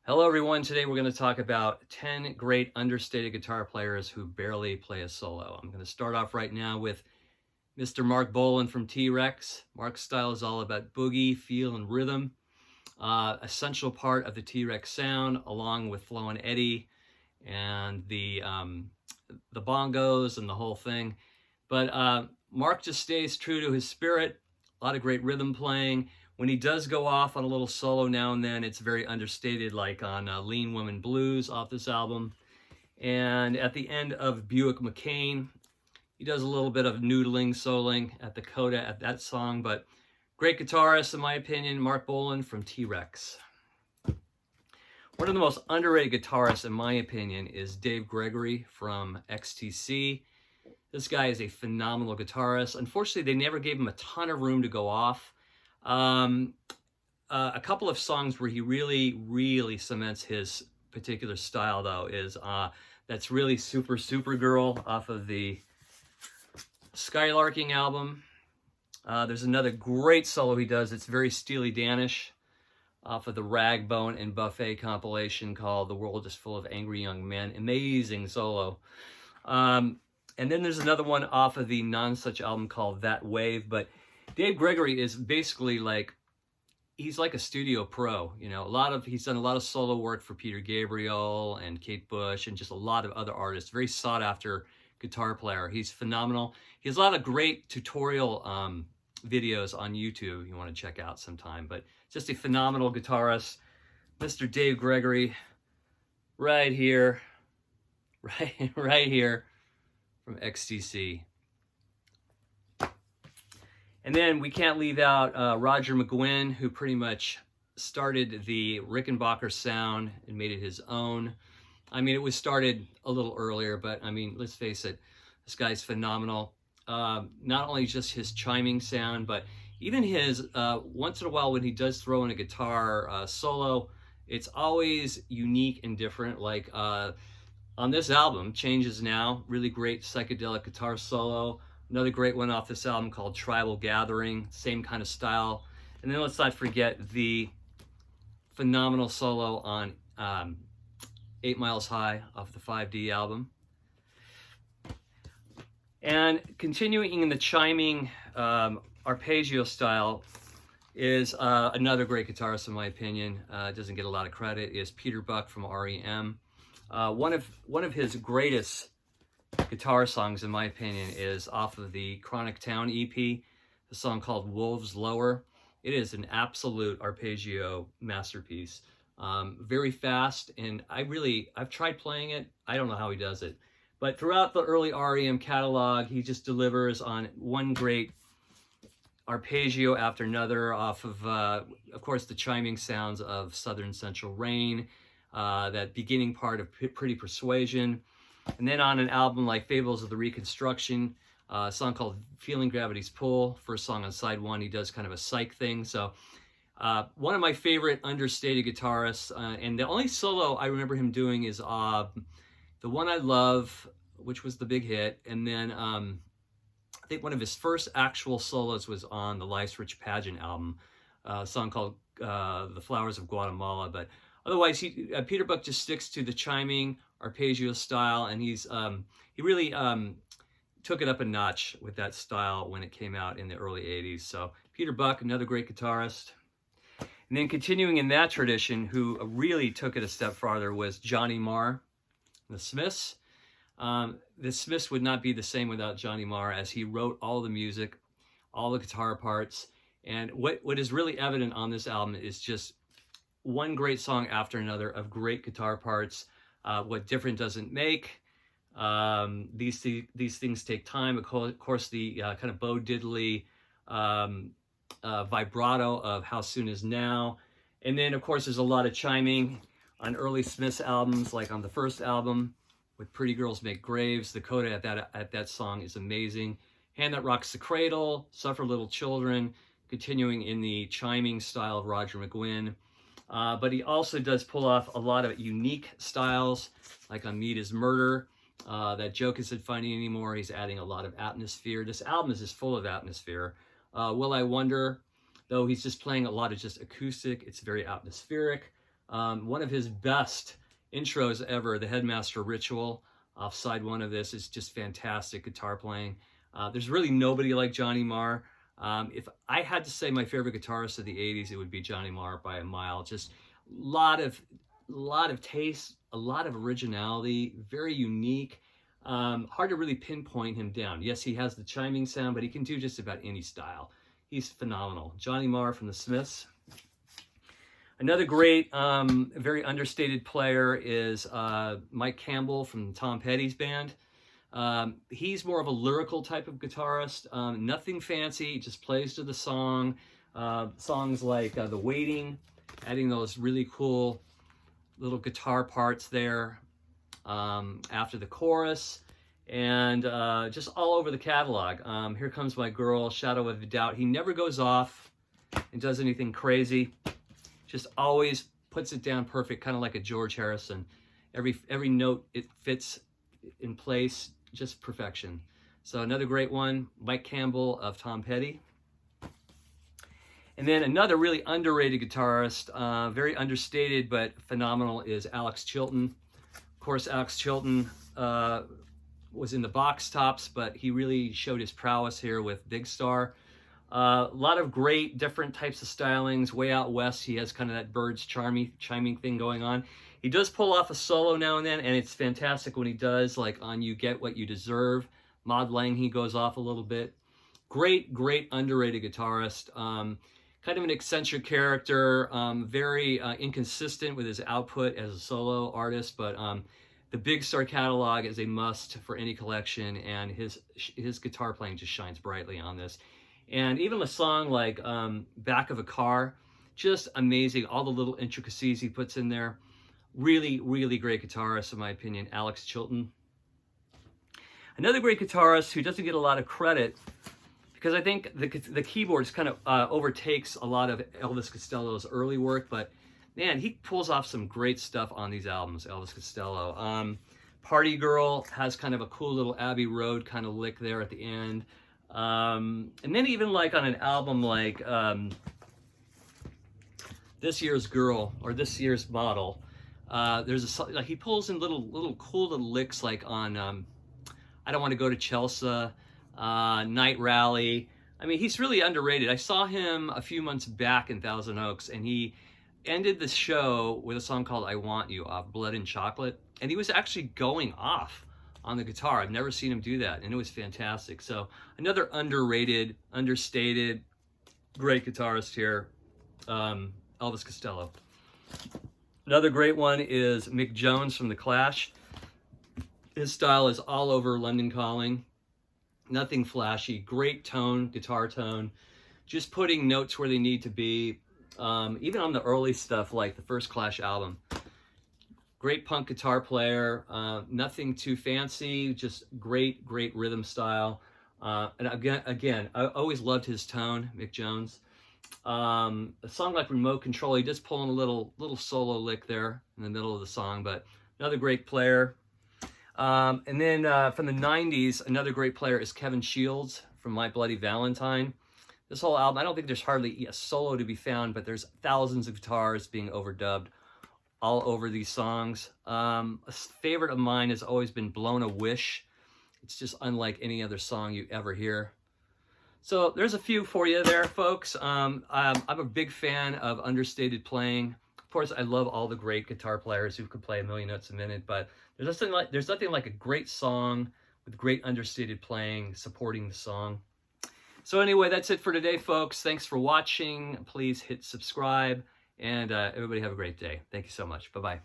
Hello everyone, today we're going to talk about 10 great understated guitar players who barely play a solo. I'm going to start off right now with Mr. Mark Bolan from T-Rex. Mark's style is all about boogie, feel, and rhythm. Essential part of the T-Rex sound, along with Flo and Eddie and the bongos and the whole thing. But Mark just stays true to his spirit, a lot of great rhythm playing. When he does go off on a little solo now and then, it's very understated, like on Lean Woman Blues off this album. And at the end of Buick McCain, he does a little bit of noodling, soloing at the coda at that song. But great guitarist, in my opinion, Mark Bolan from T-Rex. One of the most underrated guitarists, in my opinion, is Dave Gregory from XTC. This guy is a phenomenal guitarist. Unfortunately, they never gave him a ton of room to go off. A couple of songs where he really cements his particular style, though, is that's really Supergirl off of the Skylarking album. There's another great solo he does. It's very Steely Dan-ish off of the Ragbone and Buffet compilation called The World is Full of Angry Young Men. Amazing solo. And then there's another one off of the Non-Such album called That Wave. But Dave Gregory is basically like, he's like a studio pro, you know. He's done a lot of solo work for Peter Gabriel and Kate Bush and just a lot of other artists. Very sought after guitar player. He's phenomenal. He has a lot of great tutorial videos on YouTube you want to check out sometime. But just a phenomenal guitarist, Mr. Dave Gregory, right here, right here from XTC. And then we can't leave out Roger McGuinn, who pretty much started the Rickenbacker sound and made it his own. I mean, it was started a little earlier, but I mean, let's face it, this guy's phenomenal. Not only just his chiming sound, but even his, once in a while when he does throw in a guitar solo, it's always unique and different. Like on this album, Changes Now, really great psychedelic guitar solo. Another great one off this album called Tribal Gathering, same kind of style. And then let's not forget the phenomenal solo on 8 Miles High off the 5D album. And continuing in the chiming arpeggio style is another great guitarist, in my opinion. Doesn't get a lot of credit, is Peter Buck from REM. One of his greatest guitar songs, in my opinion, is off of the Chronic Town EP, the song called Wolves Lower. It is an absolute arpeggio masterpiece. Very fast, and I've tried playing it. I don't know how he does it. But throughout the early REM catalog, he just delivers on one great arpeggio after another off of course, the chiming sounds of Southern Central Rain, that beginning part of Pretty Persuasion. And then on an album like Fables of the Reconstruction, a song called Feeling Gravity's Pull, first song on side 1, he does kind of a psych thing. So one of my favorite understated guitarists, and the only solo I remember him doing is The One I Love, which was the big hit. And then I think one of his first actual solos was on the Life's Rich Pageant album, a song called The Flowers of Guatemala. But otherwise, Peter Buck just sticks to the chiming arpeggio style, and he really took it up a notch with that style when it came out in the early 80s. So Peter Buck, another great guitarist. And then continuing in that tradition, who really took it a step farther, was Johnny Marr, the Smiths. The Smiths would not be the same without Johnny Marr, as he wrote all the music, all the guitar parts. And what is really evident on this album is just one great song after another of great guitar parts. What different doesn't make. These things take time. Of course, the kind of Bo Diddley vibrato of How Soon Is Now. And then, of course, there's a lot of chiming on early Smiths albums, like on the first album with Pretty Girls Make Graves. The coda at that song is amazing. Hand That Rocks the Cradle, Suffer Little Children, continuing in the chiming style of Roger McGuinn. But he also does pull off a lot of unique styles, like on Meat is Murder. That Joke Isn't Funny Anymore. He's adding a lot of atmosphere. This album is just full of atmosphere. Will I Wonder, though he's just playing a lot of just acoustic, it's very atmospheric. One of his best intros ever, the Headmaster Ritual, off side one of this, is just fantastic guitar playing. There's really nobody like Johnny Marr. If I had to say my favorite guitarist of the 80s, it would be Johnny Marr by a mile. Just a lot of taste, a lot of originality, very unique. Hard to really pinpoint him down. Yes, he has the chiming sound, but he can do just about any style. He's phenomenal. Johnny Marr from the Smiths. Another great, very understated player is Mike Campbell from Tom Petty's band. He's more of a lyrical type of guitarist. Nothing fancy, just plays to the song. Songs like The Waiting, adding those really cool little guitar parts there after the chorus, and just all over the catalog. Here Comes My Girl, Shadow of a Doubt. He never goes off and does anything crazy. Just always puts it down perfect, kind of like a George Harrison. Every note, it fits in place, just perfection. So another great one, Mike Campbell of Tom Petty. And then another really underrated guitarist, very understated but phenomenal, is Alex Chilton. Of course, Alex Chilton was in the Box Tops, but he really showed his prowess here with Big Star. A lot of great different types of stylings. Way out west, he has kind of that Byrds chiming thing going on. He does pull off a solo now and then, and it's fantastic when he does, like on You Get What You Deserve. Maud Lang, he goes off a little bit. Great underrated guitarist. Kind of an eccentric character, very inconsistent with his output as a solo artist, but the Big Star catalog is a must for any collection, and his guitar playing just shines brightly on this. And even a song like Back of a Car, just amazing. All the little intricacies he puts in there. Really great guitarist, in my opinion, Alex Chilton. Another great guitarist who doesn't get a lot of credit, because I think the keyboards kind of overtakes a lot of Elvis Costello's early work, but man, he pulls off some great stuff on these albums, Elvis Costello. Party Girl has kind of a cool little Abbey Road kind of lick there at the end. And then even like on an album like This Year's Girl, or This Year's Model, there's like he pulls in little cool little licks, like on I Don't Want to Go to Chelsea, Night Rally. I mean, he's really underrated. I saw him a few months back in Thousand Oaks, and he ended the show with a song called I Want You off Blood and Chocolate, and he was actually going off on the guitar. I've never seen him do that, and it was fantastic. So another underrated, understated, great guitarist here, Elvis Costello. Another great one is Mick Jones from The Clash. His style is all over London Calling. Nothing flashy, great tone, guitar tone, just putting notes where they need to be. Even on the early stuff like the first Clash album. Great punk guitar player, nothing too fancy, just great rhythm style. And again, I always loved his tone, Mick Jones. A song like Remote Control, he does pull in a little solo lick there in the middle of the song, but another great player. And then from the 90s, another great player is Kevin Shields from My Bloody Valentine. This whole album, I don't think there's hardly a solo to be found, but there's thousands of guitars being overdubbed all over these songs. A favorite of mine has always been Blown a Wish. It's just unlike any other song you ever hear. So there's a few for you there, folks. I'm a big fan of understated playing. Of course, I love all the great guitar players who can play a million notes a minute, but there's nothing like a great song with great understated playing supporting the song. So anyway, that's it for today, folks. Thanks for watching. Please hit subscribe, and everybody have a great day. Thank you so much. Bye-bye.